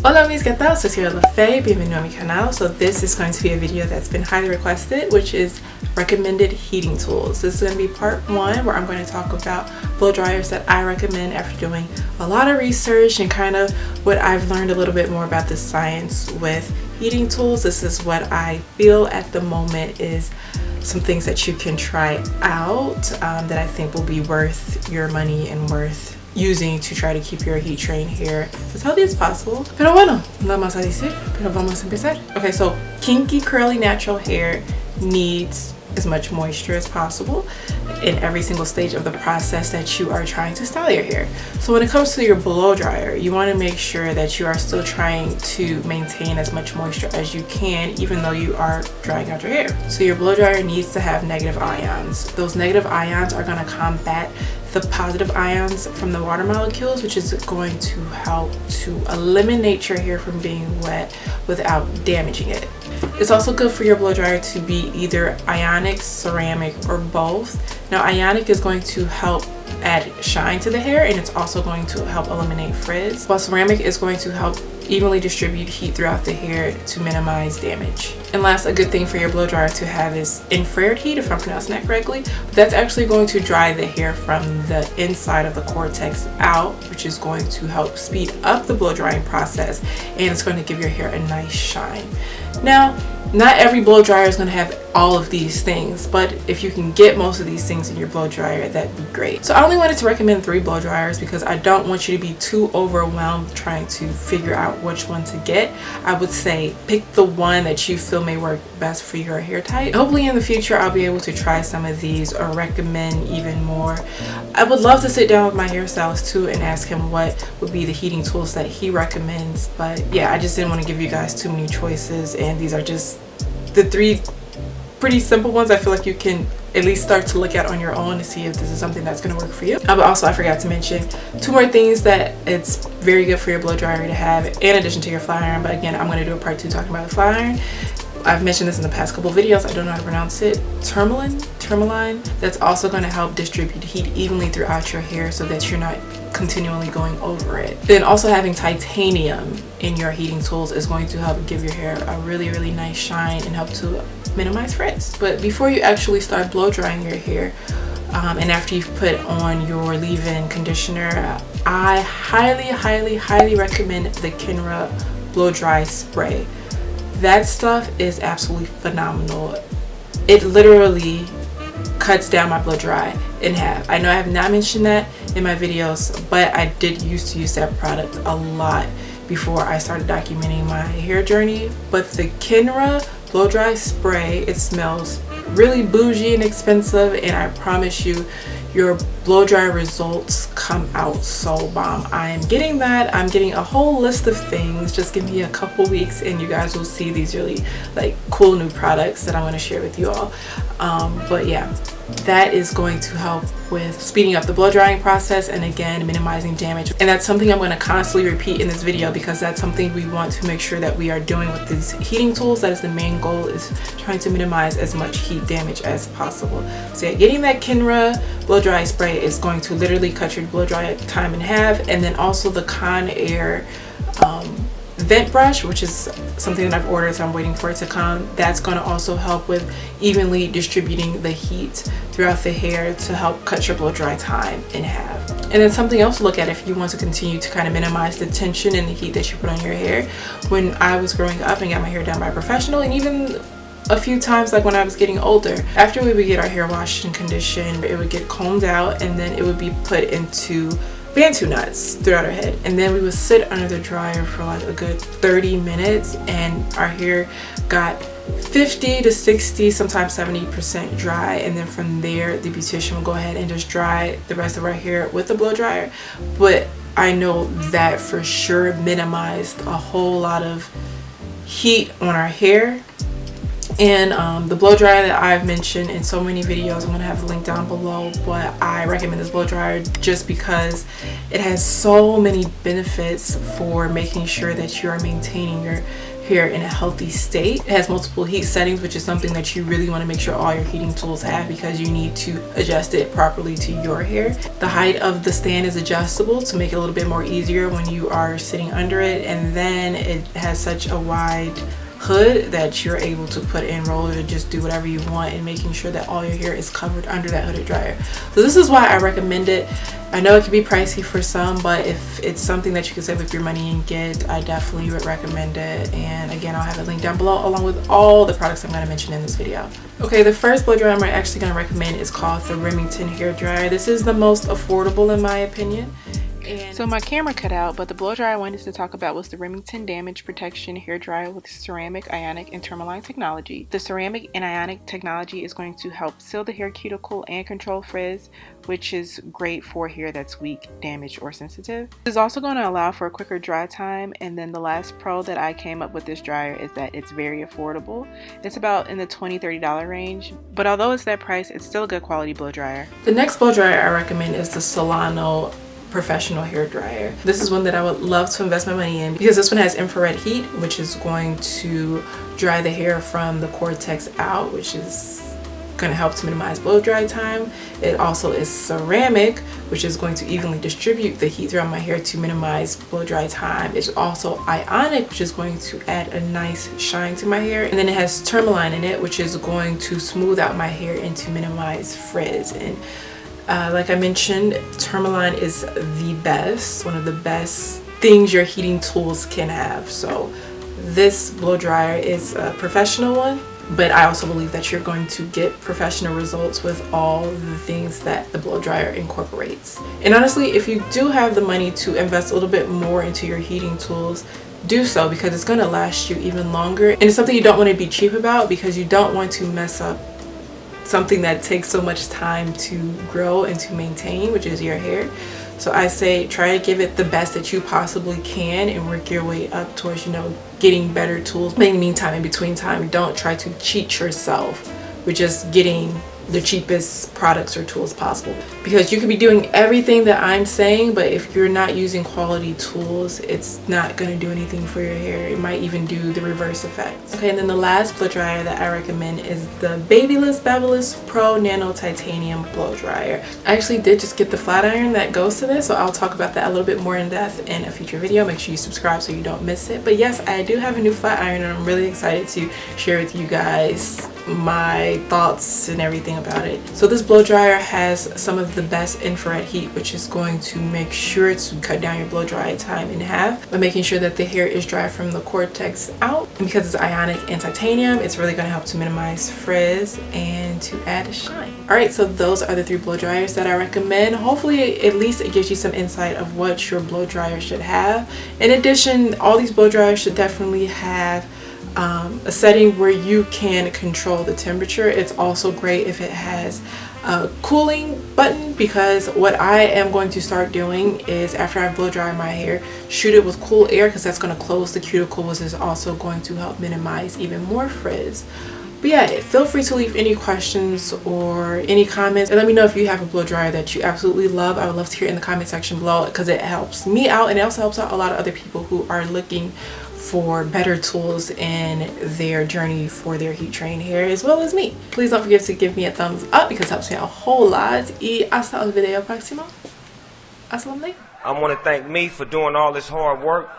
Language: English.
Hola mis gatos, soy Cielo Fe, bienvenido a mi canal. So this is going to be a video that's been highly requested, which is recommended heating tools. This is going to be part one where I'm going to talk about blow dryers that I recommend after doing a lot of research and kind of what I've learned a little bit more about the science with heating tools. This is what I feel at the moment is some things that you can try out that I think will be worth your money and worth using to try to keep your heat train hair as healthy as possible. Pero bueno, nada más a decir, pero vamos a empezar. Okay, so kinky curly natural hair needs as much moisture as possible in every single stage of the process that you are trying to style your hair. So when it comes to your blow dryer, you want to make sure that you are still trying to maintain as much moisture as you can, even though you are drying out your hair. So your blow dryer needs to have negative ions. Those negative ions are going to combat the positive ions from the water molecules, which is going to help to eliminate your hair from being wet without damaging it. It's also good for your blow dryer to be either ionic, ceramic, or both. Now ionic is going to help add shine to the hair, and it's also going to help eliminate frizz, while ceramic is going to help evenly distribute heat throughout the hair to minimize damage. And last, a good thing for your blow dryer to have is infrared heat, if I'm pronouncing that correctly. But that's actually going to dry the hair from the inside of the cortex out, which is going to help speed up the blow drying process, and it's going to give your hair a nice shine. Now, not every blow dryer is going to have all of these things, but if you can get most of these things in your blow dryer, that'd be great. So I only wanted to recommend 3 blow dryers because I don't want you to be too overwhelmed trying to figure out which one to get. I would say pick the one that you feel may work best for your hair type. Hopefully in the future I'll be able to try some of these or recommend even more. I would love to sit down with my hairstylist too and ask him what would be the heating tools that he recommends, but yeah, I just didn't want to give you guys too many choices, and these are just the 3 pretty simple ones I feel like you can at least start to look at on your own to see if this is something that's going to work for you. But also I forgot to mention 2 more things that it's very good for your blow dryer to have in addition to your flat iron, but again I'm going to do a part 2 talking about the flat iron. I've mentioned this in the past couple videos, I don't know how to pronounce it. Tourmaline, that's also going to help distribute heat evenly throughout your hair so that you're not continually going over it. Then also having titanium in your heating tools is going to help give your hair a really nice shine and help to minimize frizz. But before you actually start blow drying your hair, and after you've put on your leave-in conditioner, I highly recommend the Kenra blow dry spray. That stuff is absolutely phenomenal. It literally cuts down my blow dry in half. I know I have not mentioned that in my videos, but I did used to use that product a lot before I started documenting my hair journey. But the Kenra blow dry spray, it smells really bougie and expensive, and I promise you your blow dry results come out so bomb. I am getting that. I'm getting a whole list of things. Just give me a couple weeks and you guys will see these really like cool new products that I want to share with you all. But yeah, that is going to help with speeding up the blow drying process and again minimizing damage, and that's something I'm going to constantly repeat in this video because that's something we want to make sure that we are doing with these heating tools. That is the main goal, is trying to minimize as much heat damage as possible. So yeah, getting that Kenra blow dry spray is going to literally cut your blow dry time in half, and then also the Conair vent brush, which is something that I've ordered, so I'm waiting for it to come. That's going to also help with evenly distributing the heat throughout the hair to help cut your blow dry time in half. And then something else to look at if you want to continue to kind of minimize the tension and the heat that you put on your hair. When I was growing up and got my hair done by a professional, and even a few times like when I was getting older, after we would get our hair washed and conditioned, it would get combed out and then it would be put into bantu knots throughout our head, and then we would sit under the dryer for like a good 30 minutes and our hair got 50 to 60, sometimes 70% dry, and then from there the beautician will go ahead and just dry the rest of our hair with the blow dryer. But I know that for sure minimized a whole lot of heat on our hair. And the blow dryer that I've mentioned in so many videos, I'm going to have a link down below, but I recommend this blow dryer just because it has so many benefits for making sure that you are maintaining your hair in a healthy state. It has multiple heat settings, which is something that you really want to make sure all your heating tools have, because you need to adjust it properly to your hair. The height of the stand is adjustable to make it a little bit more easier when you are sitting under it, and then it has such a wide hood that you're able to put in roller to just do whatever you want, and making sure that all your hair is covered under that hooded dryer. So this is why I recommend it. I know it can be pricey for some, but if it's something that you can save up your money and get, I definitely would recommend it. And again, I'll have a link down below along with all the products I'm going to mention in this video. Okay, the first blow dryer I'm actually going to recommend is called the Remington hair dryer. This is the most affordable in my opinion. So my camera cut out, but the blow dryer I wanted to talk about was the Remington Damage Protection Hair Dryer with ceramic, ionic, and tourmaline technology. The ceramic and ionic technology is going to help seal the hair cuticle and control frizz, which is great for hair that's weak, damaged, or sensitive. This is also going to allow for a quicker dry time. And then the last pro that I came up with this dryer is that it's very affordable. It's about in the $20–$30 range, but although it's that price, it's still a good quality blow dryer. The next blow dryer I recommend is the Solano professional hair dryer. This is one that I would love to invest my money in, because this one has infrared heat, which is going to dry the hair from the cortex out, which is going to help to minimize blow dry time. It also is ceramic, which is going to evenly distribute the heat throughout my hair to minimize blow dry time. It's also ionic, which is going to add a nice shine to my hair. And then it has tourmaline in it, which is going to smooth out my hair and to minimize frizz. And like I mentioned, tourmaline is the best, one of the best things your heating tools can have. So this blow dryer is a professional one, but I also believe that you're going to get professional results with all the things that the blow dryer incorporates. And honestly, if you do have the money to invest a little bit more into your heating tools, do so, because it's going to last you even longer. And it's something you don't want to be cheap about, because you don't want to mess up something that takes so much time to grow and to maintain, which is your hair. So I say try to give it the best that you possibly can and work your way up towards, you know, getting better tools. But in the meantime, in between time, don't try to cheat yourself with just getting the cheapest products or tools possible, because you could be doing everything that I'm saying, but if you're not using quality tools, it's not going to do anything for your hair. It might even do the reverse effect. Okay, and then the last blow dryer that I recommend is the Babyliss Pro Nano Titanium Blow Dryer. I actually did just get the flat iron that goes to this, so I'll talk about that a little bit more in depth in a future video. Make sure you subscribe so you don't miss it. But yes, I do have a new flat iron, and I'm really excited to share with you guys my thoughts and everything about it. So this blow dryer has some of the best infrared heat, which is going to make sure to cut down your blow dry time in half by making sure that the hair is dry from the cortex out. And because it's ionic and titanium, it's really going to help to minimize frizz and to add a shine. Alright, so those are the 3 blow dryers that I recommend. Hopefully at least it gives you some insight of what your blow dryer should have. In addition, all these blow dryers should definitely have a setting where you can control the temperature. It's also great if it has a cooling button, because what I am going to start doing is, after I blow dry my hair, shoot it with cool air, because that's going to close the cuticle, which is also going to help minimize even more frizz. But yeah, feel free to leave any questions or any comments, and let me know if you have a blow dryer that you absolutely love. I would love to hear it in the comment section below, because it helps me out, and it also helps out a lot of other people who are looking for better tools in their journey for their heat trained hair, as well as me. Please don't forget to give me a thumbs up, because it helps me out a whole lot. Y hasta el video próximo. Assalamu alaikum. I want to thank me for doing all this hard work.